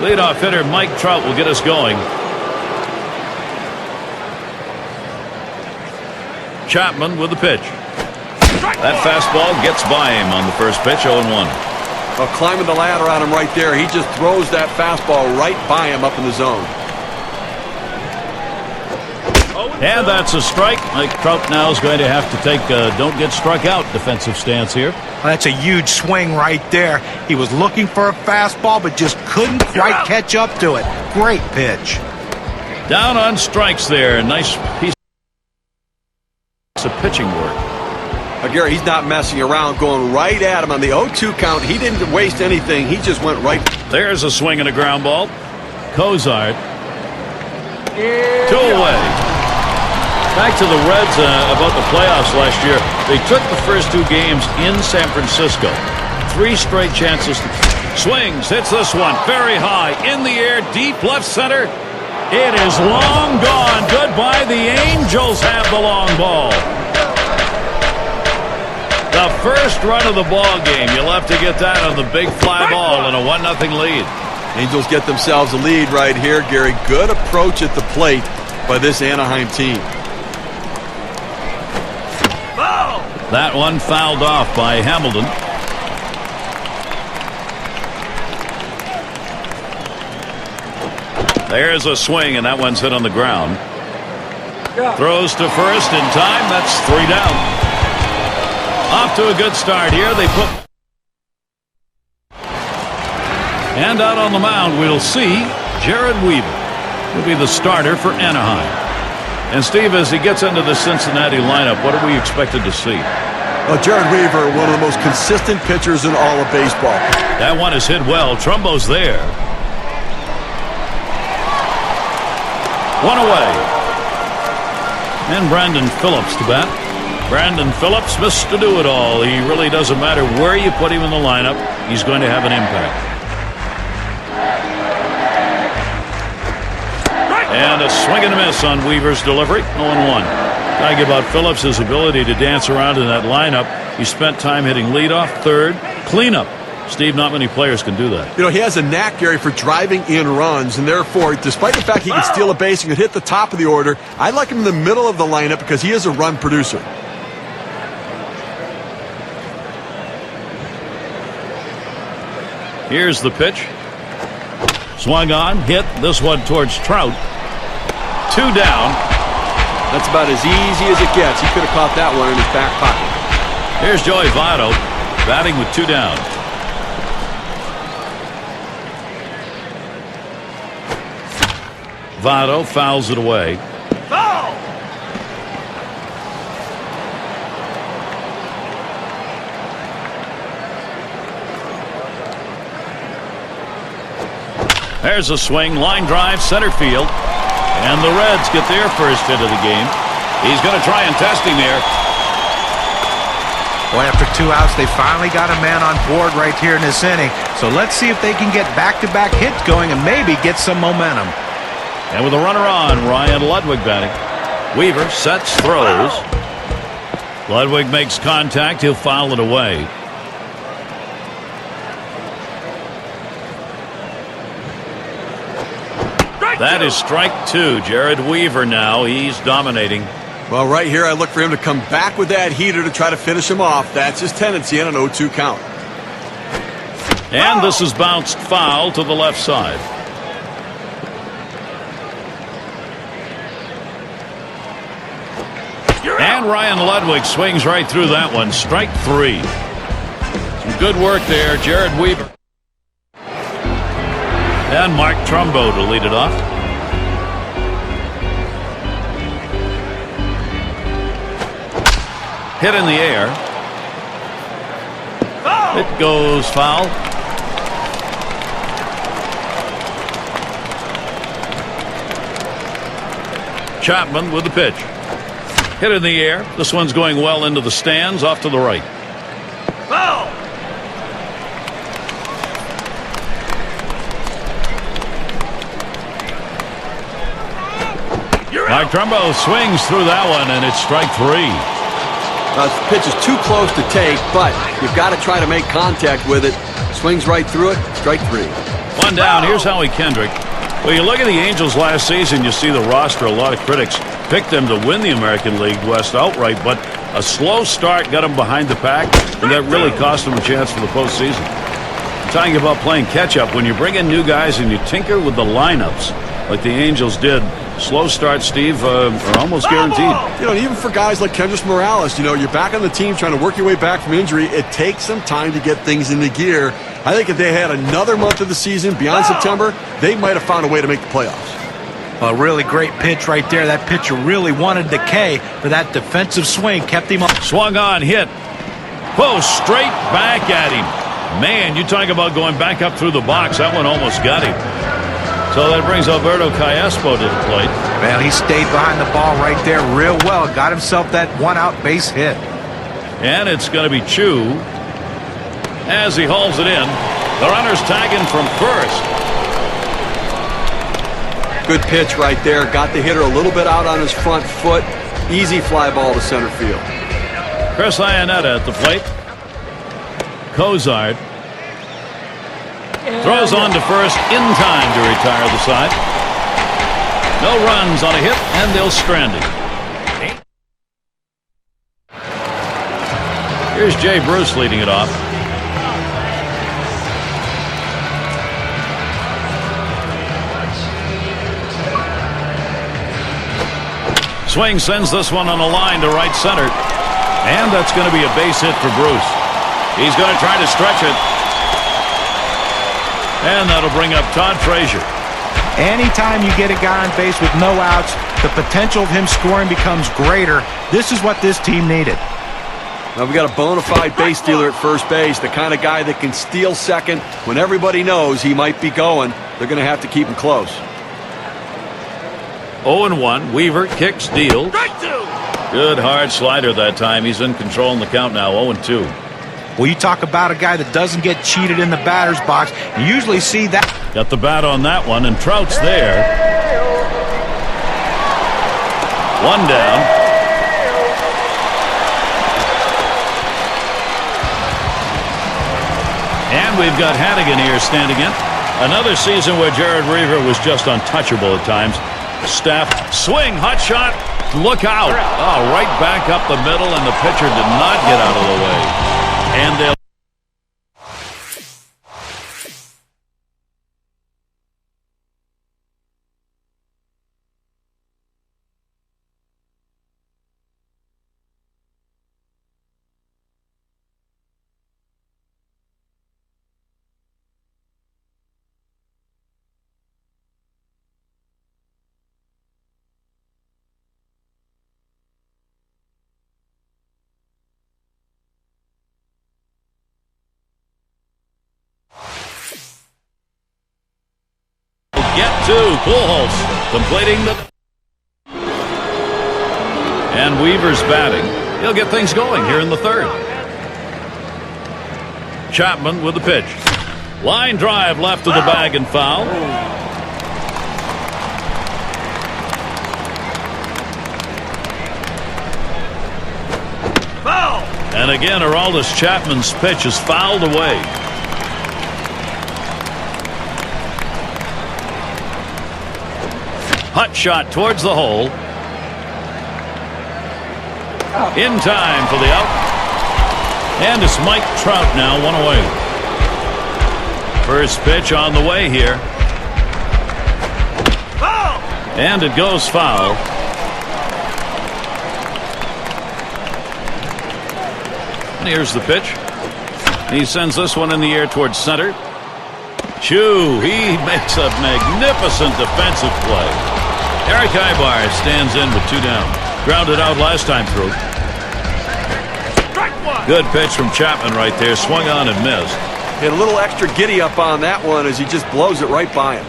Leadoff hitter Mike Trout will get us going. Chapman with the pitch. That fastball gets by him on the first pitch, 0-1. Well, climbing the ladder on him right there. He just throws that fastball right by him up in the zone. And that's a strike. Mike Trout now is going to have to take a don't get struck out defensive stance here. Well, that's a huge swing right there. He was looking for a fastball, but just couldn't quite catch up to it. Great pitch. Down on strikes there. Nice piece of pitching work. Gary, he's not messing around, going right at him on the 0-2 count. He didn't waste anything. He just went right. There's a swing and a ground ball. Cozart. 2 away. Back to the Reds about the playoffs last year. They took the first 2 games in San Francisco. 3 straight chances. Swings, hits this one very high in the air, deep left center. It is long gone. Goodbye. The Angels have the long ball. The first run of the ball game. You'll have to get that on the big fly ball and a 1-0 lead. Angels get themselves a lead right here, Gary. Good approach at the plate by this Anaheim team. That one fouled off by Hamilton. There's a swing, and that one's hit on the ground. Throws to first in time. That's 3 down. Off to a good start here. They put. And out on the mound, we'll see Jared Weaver will be the starter for Anaheim. And Steve, as he gets into the Cincinnati lineup, what are we expected to see? Well, Jared Weaver, one of the most consistent pitchers in all of baseball. That one is hit well. Trumbo's there. 1 away. And Brandon Phillips to bat. Brandon Phillips, Mr. Do-It-All. He really doesn't matter where you put him in the lineup. He's going to have an impact. And a swing and a miss on Weaver's delivery. 0-1. I give out Phillips his ability to dance around in that lineup. He spent time hitting leadoff, third, cleanup. Steve, not many players can do that. You know, he has a knack, Gary, for driving in runs, and therefore, despite the fact he can steal a base and can hit the top of the order, I like him in the middle of the lineup because he is a run producer. Here's the pitch. Swung on, hit this one towards Trout. 2 down. That's about as easy as it gets. He could have caught that one in his back pocket. Here's Joey Votto batting with 2 down. Votto fouls it away. Foul! There's a swing, line drive, center field. And the Reds get their first hit of the game. He's going to try and test him there. Well, after 2 outs, they finally got a man on board right here in this inning. So let's see if they can get back-to-back hits going and maybe get some momentum. And with a runner on, Ryan Ludwig batting. Weaver sets, throws. Ludwig makes contact. He'll foul it away. That is strike 2. Jared Weaver now. He's dominating. Well, right here, I look for him to come back with that heater to try to finish him off. That's his tendency on an 0-2 count. And this is bounced foul to the left side. And Ryan Ludwig swings right through that one. Strike 3. Some good work there, Jared Weaver. And Mark Trumbo to lead it off. Hit in the air. Foul. It goes foul. Chapman with the pitch. Hit in the air. This one's going well into the stands, off to the right. Foul! Mike Trumbo swings through that one, and it's strike 3. The pitch is too close to take, but you've got to try to make contact with it. Swings right through it, strike 3. One down. Here's Howie Kendrick. Well, you look at the Angels last season, you see the roster. A lot of critics picked them to win the American League West outright, but a slow start got them behind the pack, and that really cost them a chance for the postseason. I'm talking about playing catch-up. When you bring in new guys and you tinker with the lineups, like the Angels did, slow start, Steve, are almost guaranteed. You know, even for guys like Kendrys Morales, you know, you're back on the team trying to work your way back from injury. It takes some time to get things into gear. I think if they had another month of the season beyond September, they might have found a way to make the playoffs. A really great pitch right there. That pitcher really wanted the K for that defensive swing. Kept him up. Swung on, hit. Whoa, straight back at him. Man, you talk about going back up through the box. That one almost got him. So that brings Alberto Callaspo to the plate. Well, he stayed behind the ball right there real well. Got himself that one-out base hit. And it's going to be Chu as he hauls it in. The runner's tagging from first. Good pitch right there. Got the hitter a little bit out on his front foot. Easy fly ball to center field. Chris Iannetta at the plate. Cozart throws on to first in time to retire the side. No runs on a hit, and they'll strand him. Here's Jay Bruce leading it off. Swing sends this one on a line to right center. And that's going to be a base hit for Bruce. He's going to try to stretch it. And that'll bring up Todd Frazier. Anytime you get a guy on base with no outs, the potential of him scoring becomes greater. This is what this team needed. Now we got a bona fide base stealer at first base, the kind of guy that can steal second when everybody knows he might be going. They're going to have to keep him close. 0-1. Weaver kicks, deals. Good hard slider that time. He's in control in the count now. 0-2. Well, you talk about a guy that doesn't get cheated in the batter's box. You usually see that. Got the bat on that one, and Trout's there. One down. And we've got Hannigan here standing in. Another season where Jared Weaver was just untouchable at times. Staff swing, hot shot, look out. Oh, right back up the middle, and the pitcher did not get out of the way. And they'll get to Pujols completing the. And Weaver's batting. He'll get things going here in the third. Chapman with the pitch. Line drive left of the bag and foul. Foul! And again, Aroldis Chapman's pitch is fouled away. Hot shot towards the hole. In time for the out. And it's Mike Trout now, one away. First pitch on the way here. Foul! And it goes foul. And here's the pitch. He sends this one in the air towards center. Chu, he makes a magnificent defensive play. Eric Ibar stands in with two down. Grounded out last time through. Good pitch from Chapman right there. Swung on and missed. Get a little extra giddy up on that one as he just blows it right by him.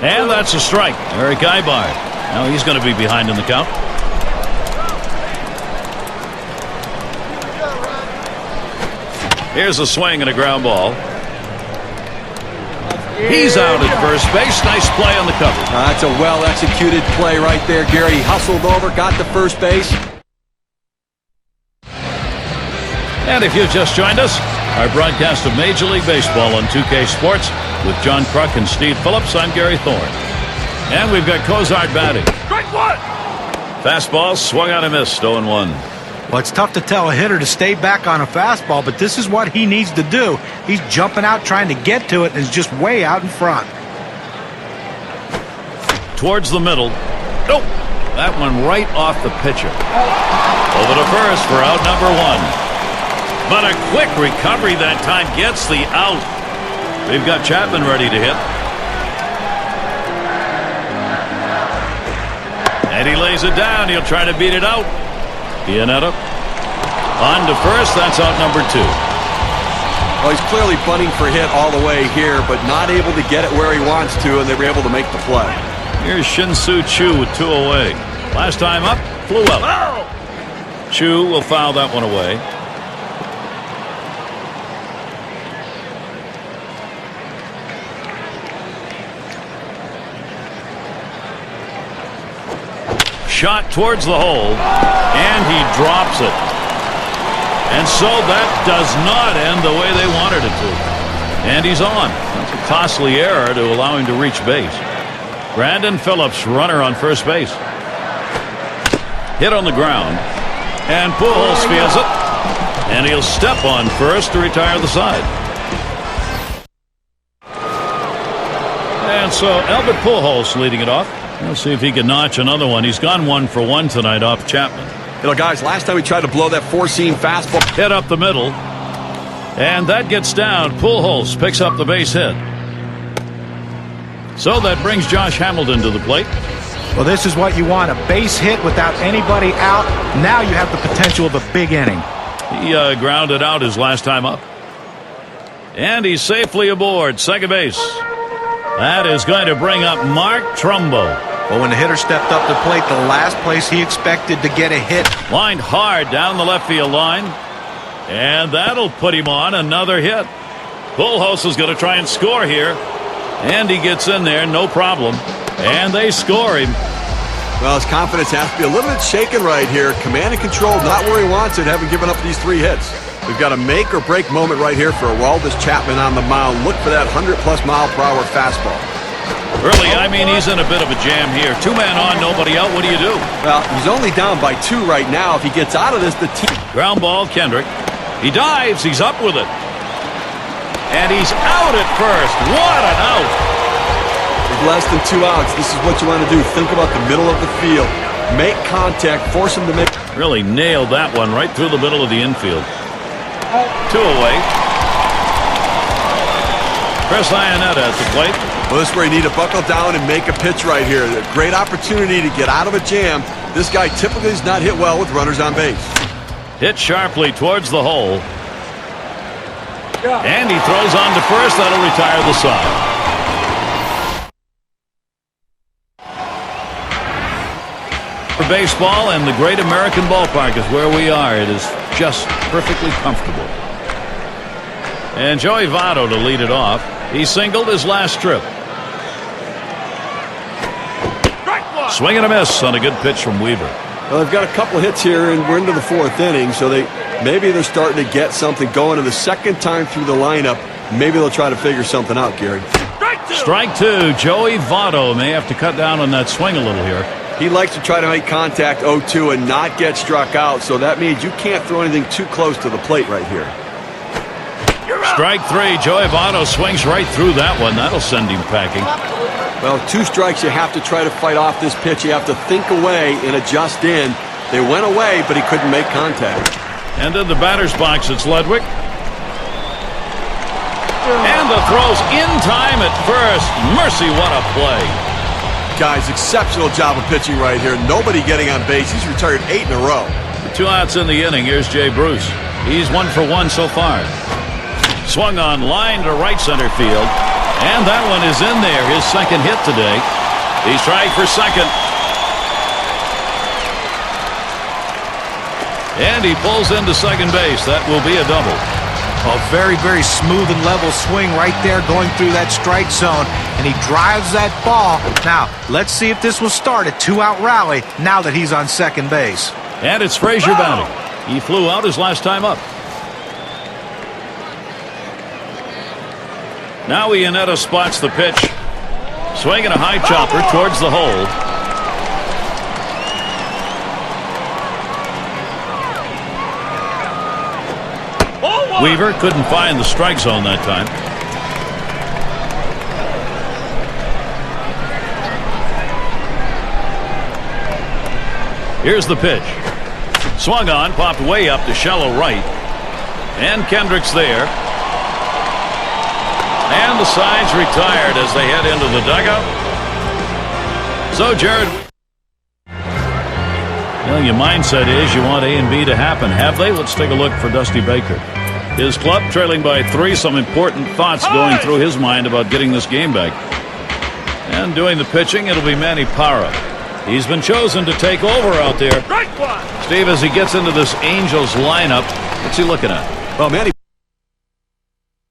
And that's a strike. Eric Ibar. Now he's going to be behind in the count. Here's a swing and a ground ball. He's out at first base. Nice play on the cover. That's a well-executed play right there, Gary. He hustled over, got to first base. And if you've just joined us, Our broadcast of Major League Baseball on 2K Sports with John Kruk and Steve Phillips. I'm Gary Thorne. And we've got Cozart batting. Strike one. Fastball swung on and missed, 0-1. Well, it's tough to tell a hitter to stay back on a fastball, but this is what he needs to do. He's jumping out trying to get to it and is just way out in front. Towards the middle. Nope. That one right off the pitcher. Over to first for out number 1. But a quick recovery that time gets the out. We've got Chapman ready to hit. And he lays it down. He'll try to beat it out. Pianetta on to first. That's out number 2. Well, he's clearly bunting for hit all the way here, but not able to get it where he wants to, and they were able to make the play. Here's Shin-Soo Choo with 2 away. Last time up, flew out. Foul. Choo will foul that one away. Shot towards the hole, and he drops it. And so that does not end the way they wanted it to. And he's on. That's a costly error to allow him to reach base. Brandon Phillips, runner on first base. Hit on the ground, and Pujols fields it, and he'll step on first to retire the side. And so Albert Pujols leading it off. We'll see if he can notch another one. He's gone 1 for 1 tonight off Chapman. You know, guys, last time we tried to blow that four-seam fastball. Hit up the middle. And that gets down. Pujols picks up the base hit. So that brings Josh Hamilton to the plate. Well, this is what you want, a base hit without anybody out. Now you have the potential of a big inning. He grounded out his last time up. And he's safely aboard second base. That is going to bring up Mark Trumbo. Well, when the hitter stepped up to plate, the last place he expected to get a hit. Lined hard down the left field line. And that'll put him on another hit. Pujols is going to try and score here. And he gets in there, no problem. And they score him. Well, his confidence has to be a little bit shaken right here. Command and control, not where he wants it, having given up these 3 hits. We've got a make-or-break moment right here for Aroldis Chapman on the mound. Look for that 100-plus-mile-per-hour fastball. Early, I mean, he's in a bit of a jam here. 2 men on, nobody out. What do you do? Well, he's only down by 2 right now. If he gets out of this, the team... Ground ball, Kendrick. He dives. He's up with it. And he's out at first. What an out. With less than 2 outs, this is what you want to do. Think about the middle of the field. Make contact. Force him to make... Really nailed that one right through the middle of the infield. 2 away. Chris Iannetta at the plate. Well, this is where you need to buckle down and make a pitch right here. A great opportunity to get out of a jam. This guy typically does not hit well with runners on base. Hit sharply towards the hole. And he throws on to first. That'll retire the side. For baseball, and the Great American Ballpark is where we are. It is just perfectly comfortable. And Joey Votto to lead it off. He singled his last trip. Swing and a miss on a good pitch from Weaver. Well, they've got a couple hits here, and we're into the 4th inning, so maybe they're starting to get something going. And the second time through the lineup, maybe they'll try to figure something out, Gary. Strike 2. Joey Votto may have to cut down on that swing a little here. He likes to try to make contact 0-2 and not get struck out, so that means you can't throw anything too close to the plate right here. Strike 3. Joey Votto swings right through that one. That'll send him packing. Well, 2 strikes, you have to try to fight off this pitch. You have to think away and adjust in. They went away, but he couldn't make contact. And in the batter's box, it's Ludwig. And the throw's in time at first. Mercy, what a play. Guys, exceptional job of pitching right here. Nobody getting on base. He's retired 8 in a row. 2 outs in the inning. Here's Jay Bruce. He's 1 for 1 so far. Swung on, line to right center field. And that one is in there. His second hit today. He's trying for second. And he pulls into second base. That will be a double. A very, very smooth and level swing right there going through that strike zone. And he drives that ball. Now, let's see if this will start a 2-out rally now that he's on second base. And it's Frazier batting. He flew out his last time up. Now Iannetta spots the pitch. Swinging a high chopper towards the hole. Weaver couldn't find the strike zone that time. Here's the pitch. Swung on, popped way up to shallow right. And Kendrick's there. And the side's retired as they head into the dugout. So, Jared, well, your mindset is you want A and B to happen. Have they? Let's take a look for Dusty Baker. His club trailing by 3. Some important thoughts going through his mind about getting this game back. And doing the pitching, it'll be Manny Parra. He's been chosen to take over out there. Steve, as he gets into this Angels lineup, what's he looking at? Well, Manny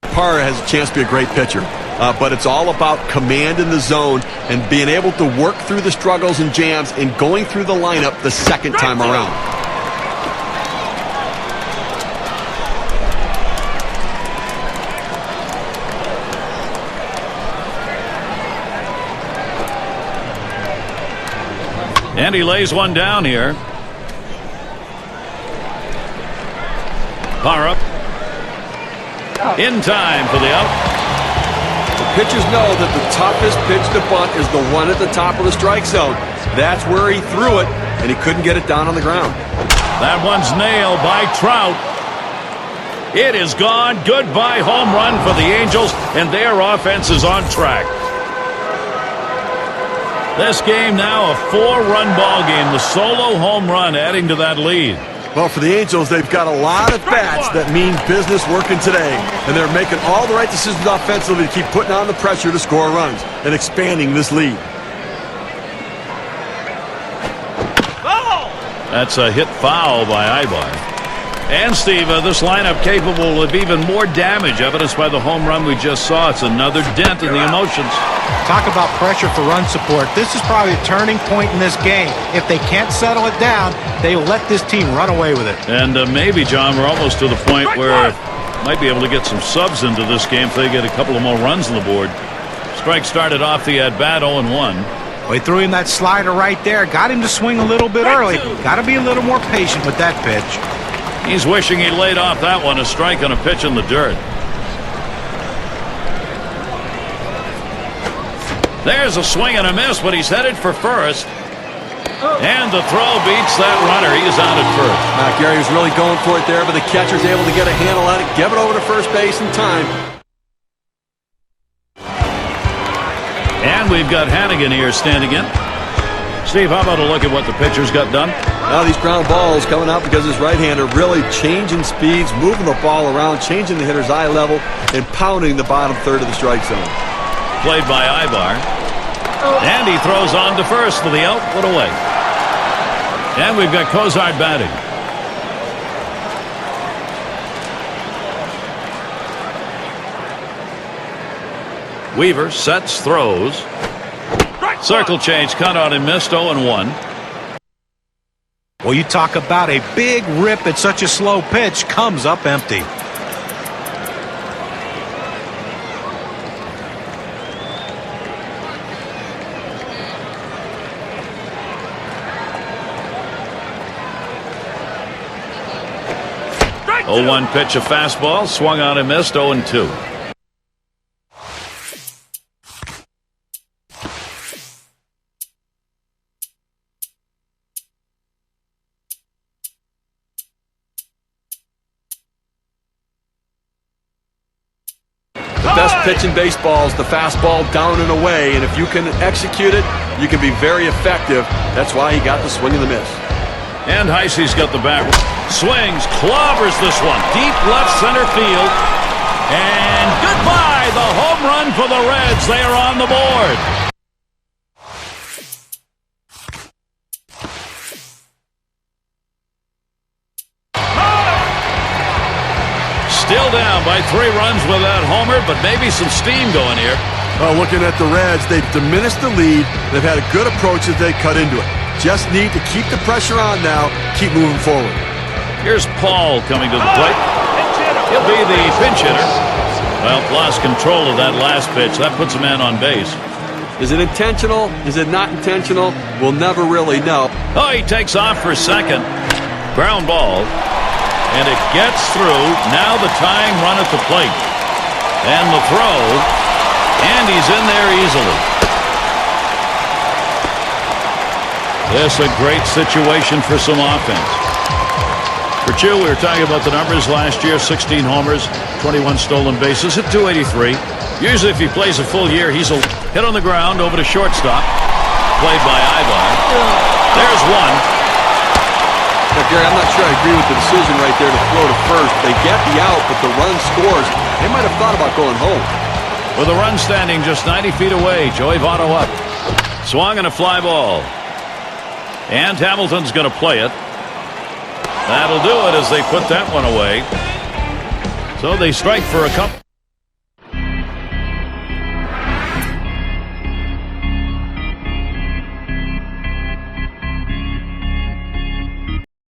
Parra has a chance to be a great pitcher. But it's all about command in the zone and being able to work through the struggles and jams and going through the lineup the second time around. And he lays one down here. Parra in time for the out. The pitchers know that the toughest pitch to bunt is the one at the top of the strike zone. That's where he threw it, and he couldn't get it down on the ground. That one's nailed by Trout. It is gone. Goodbye home run for the Angels, and their offense is on track. This game now a 4-run ball game. The solo home run adding to that lead. Well, for the Angels, they've got a lot of bats that mean business working today, and they're making all the right decisions offensively to keep putting on the pressure to score runs and expanding this lead. That's a hit foul by Ibar. And, Steve, this lineup capable of even more damage, evidenced by the home run we just saw. It's another dent in the emotions. Talk about pressure for run support. This is probably a turning point in this game. If they can't settle it down, they will let this team run away with it. And maybe, John, we're almost to the point where might be able to get some subs into this game if they get a couple of more runs on the board. Strike started off the at-bat 0-1. Well, he threw him that slider right there. Got him to swing a little bit early. Got to be a little more patient with that pitch. He's wishing he laid off that one, a strike on a pitch in the dirt. There's a swing and a miss, but he's headed for first. And the throw beats that runner. He is out at first. Gary was really going for it there, but the catcher's able to get a handle on it, give it over to first base in time. And we've got Hannigan here standing in. Steve, how about a look at what the pitcher's got done? Now these ground balls coming out because his right-hander really changing speeds, moving the ball around, changing the hitter's eye level, and pounding the bottom third of the strike zone. Played by Ibar. And he throws on to first for the out. Put away. And we've got Cozart batting. Weaver sets, throws. Circle change, cut out and missed. 0-1. Well, you talk about a big rip at such a slow pitch, comes up empty. Oh, 0-1 pitch, a fastball, swung on and missed. 0-2. Best pitch in baseball is the fastball down and away, and if you can execute it, you can be very effective. That's why he got the swing and the miss. And Heisey's got the bat. Swings, clobbers this one. Deep left center field. And goodbye, the home run for the Reds. They are on the board. Still down by 3 runs with that homer, but maybe some steam going here. Well, looking at the Reds, they've diminished the lead. They've had a good approach as they cut into it. Just need to keep the pressure on now, keep moving forward. Here's Paul coming to the plate. He'll be the pinch hitter. Well, lost control of that last pitch. That puts a man on base. Is it intentional? Is it not intentional? We'll never really know. Oh, he takes off for second. Ground ball. And it gets through. Now the tying run at the plate. And the throw. And he's in there easily. This is a great situation for some offense. For Chu, we were talking about the numbers last year. 16 homers, 21 stolen bases at 283. Usually if he plays a full year, he's a hit on the ground over to shortstop. Played by Ivar. There's one. Now, Gary, I'm not sure I agree with the decision right there to throw to first. They get the out, but the run scores. They might have thought about going home. With a run standing just 90 feet away, Joey Votto up. Swung and a fly ball. And Hamilton's going to play it. That'll do it as they put that one away. So they strike for a couple.